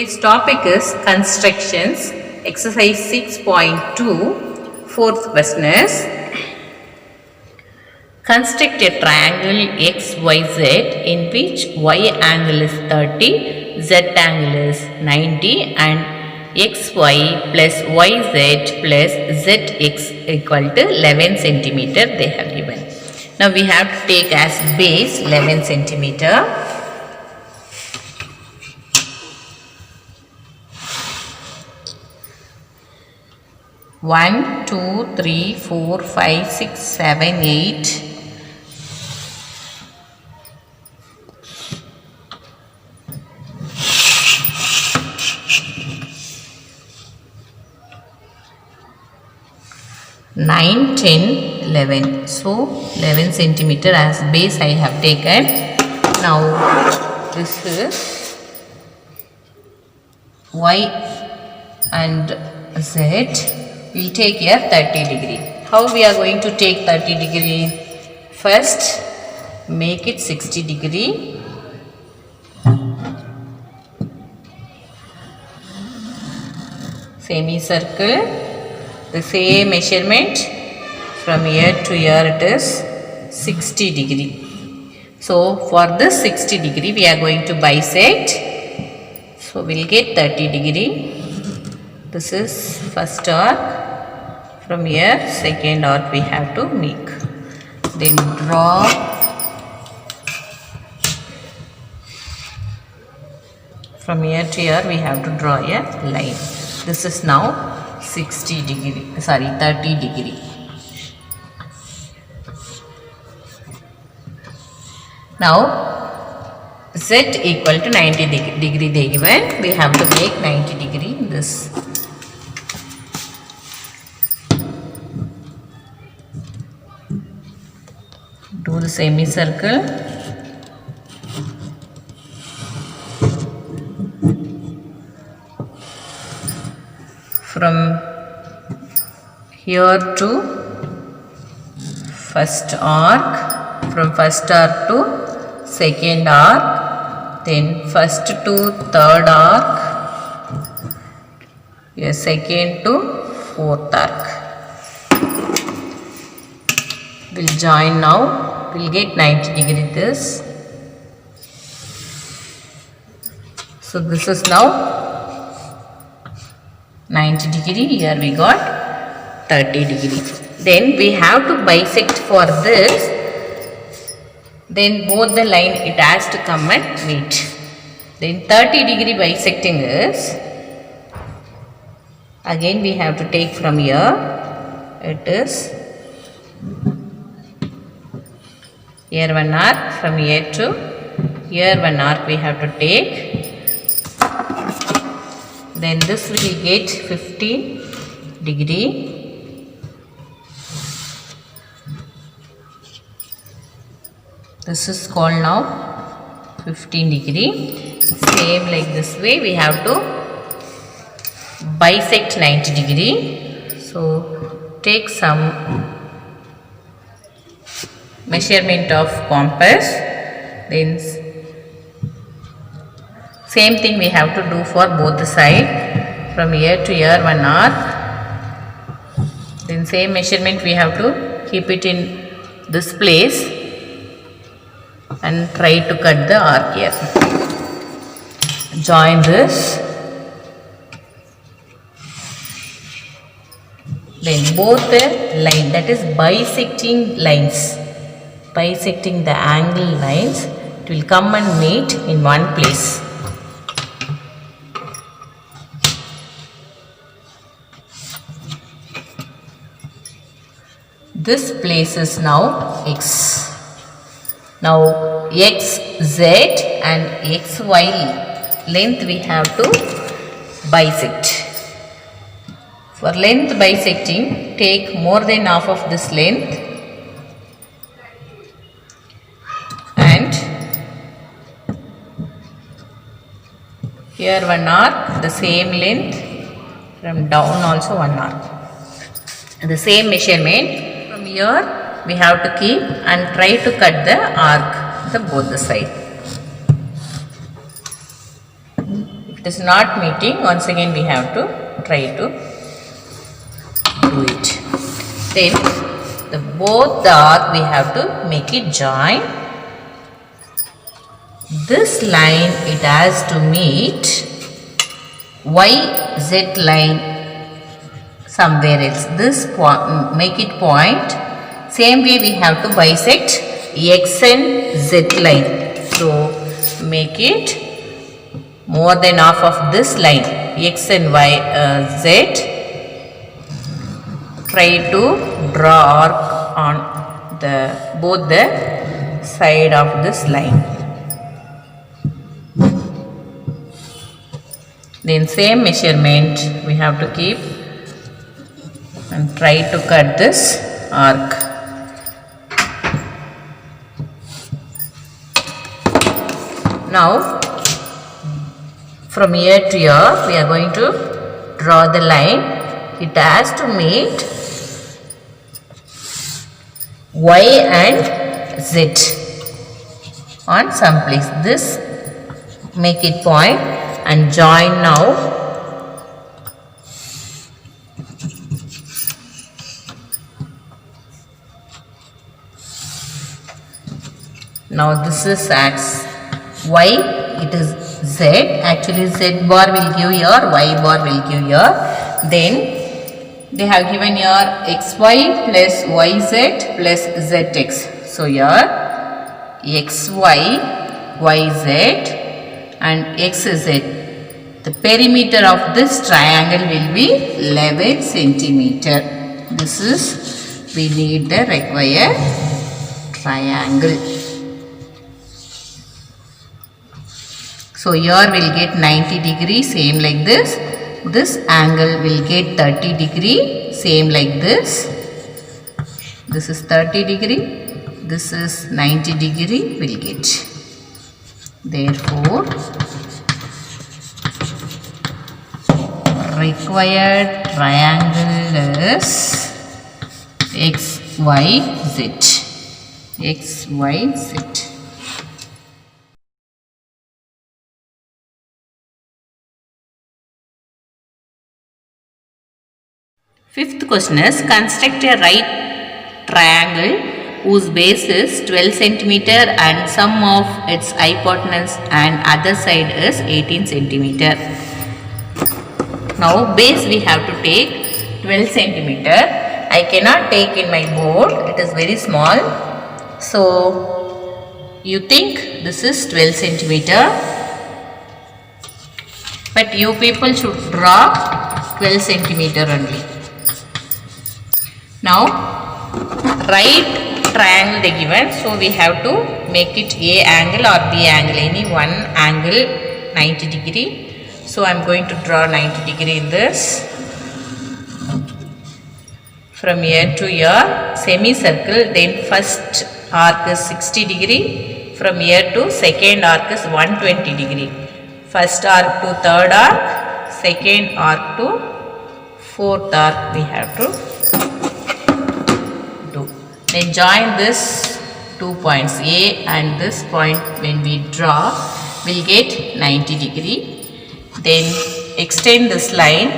Today's topic is constructions, exercise 6.2, fourth question is construct a triangle XYZ in which Y angle is 30, Z angle is 90 and XY plus YZ plus ZX equal to 11 centimeter they have given. Now we have to take as base 11 centimeter. One, two, three, 4, 5, 6, 7, 8. Nine, 10, 11. So 11 centimeter as base I have taken. Now this is Y and Z. We'll take here 30 degree. How we are going to take 30 degree? First, make it 60 degree. Semicircle. The same measurement from here to here it is 60 degree. So, for this 60 degree we are going to bisect. So, we will get 30 degree. This is first arc. From here second arc we have to make. Then draw from here to here we have to draw a line. This is now 60 degree, 30 degree. Now Z equal to 90 degree they given. We have to make 90 degree in this. Do the semicircle. From here to first arc, from first arc to second arc, then first to third arc, yeah, second to fourth arc. We'll join now. We'll get 90 degree this. So this is now 90 degree. Here we got 30 degree. Then we have to bisect for this. Then both the line it has to come and meet. Then 30 degree bisecting is, again we have to take from here. It is here one arc, from here to here one arc we have to take. Then this will get 15 degree. This is called now 15 degree. Same like this way we have to bisect 90 degree. So take some measurement of compass, then same thing we have to do for both the side. From here to here one arc, then same measurement we have to keep it in this place and try to cut the arc here. Join this. Then both the line, that is bisecting lines, bisecting the angle lines, it will come and meet in one place. This place is now X. Now X, Z and XY length we have to bisect. For length bisecting, take more than half of this length and here one arc, the same length, from down also one arc. The same measurement from here we have to keep and try to cut the arc, the both the side. If it is not meeting, once again we have to try to do it. Then both the arc we have to make it join. This line it has to meet YZ line somewhere else. This point, make it point. Same way we have to bisect X and Z line. So make it more than half of this line, X and Y, Z. Try to draw arc on both the side of this line. Then same measurement we have to keep and try to cut this arc. Now from here to here we are going to draw the line. It has to meet Y and Z on some place. This make it point and join now. Now this is axis Y, it is Z. Actually Z bar will give here, Y bar will give here. Then they have given here XY plus YZ plus ZX. So here XY, YZ and XZ. The perimeter of this triangle will be 11 centimeter. This is, we need the required triangle. So here we'll get 90 degree, same like this. This angle will get 30 degree, same like this. This is 30 degree. This is 90 degree will get. Therefore, required triangle is XYZ. XYZ. Fifth question is, construct a right triangle whose base is 12 centimeter and sum of its hypotenuse and other side is 18 centimeter. Now base we have to take 12 centimeter. I cannot take in my board, it is very small. So you think this is 12 centimeter, but you people should draw 12 centimeter only. Now right triangle they given, so we have to make it A angle or B angle, any one angle 90 degree. So I am going to draw 90 degree in this. From here to here semicircle, then first arc is 60 degree. From here to second arc is 120 degree. First arc to third arc, second arc to fourth arc we have to do. Then join this 2 points A and this point when we draw will get 90 degree. Then extend this line.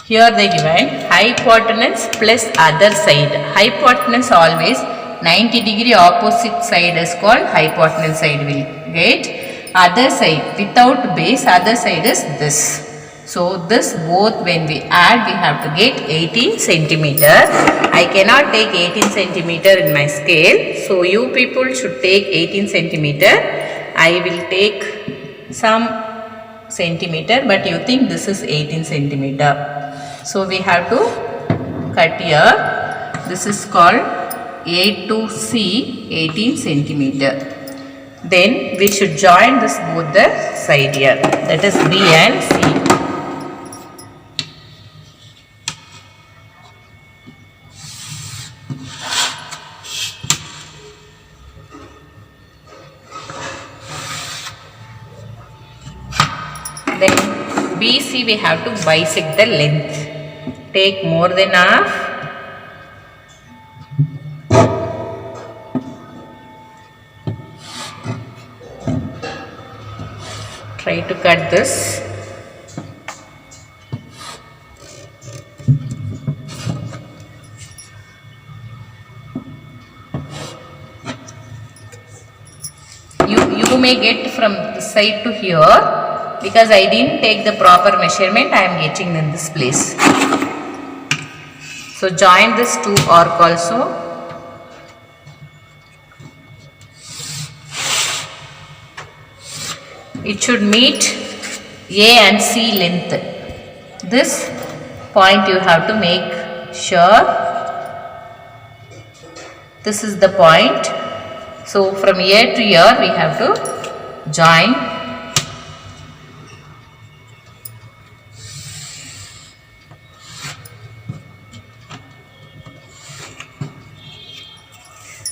Here they given hypotenuse plus other side. Hypotenuse always 90 degree opposite side is called hypotenuse side will get. Other side without base, other side is this. So this both when we add we have to get 18 centimeter. I cannot take 18 centimeter in my scale. So you people should take 18 centimeter. I will take some centimeter, but you think this is 18 centimeter. So we have to cut here. This is called A to C 18 centimeter. Then we should join this both the side here, that is B and C. Then BC we have to bisect the length. Take more than half. Try to cut this. You may get from this side to here, because I didn't take the proper measurement, I am getting in this place. So join this two arc also. It should meet A and C length. This point you have to make sure. This is the point. So from here to here we have to join.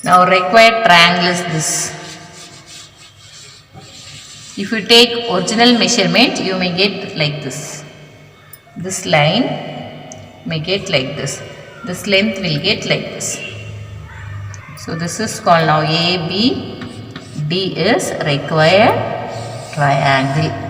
Now required triangle is this. If you take original measurement, you may get like this. This line may get like this. This length will get like this. So this is called now AB. D is required triangle.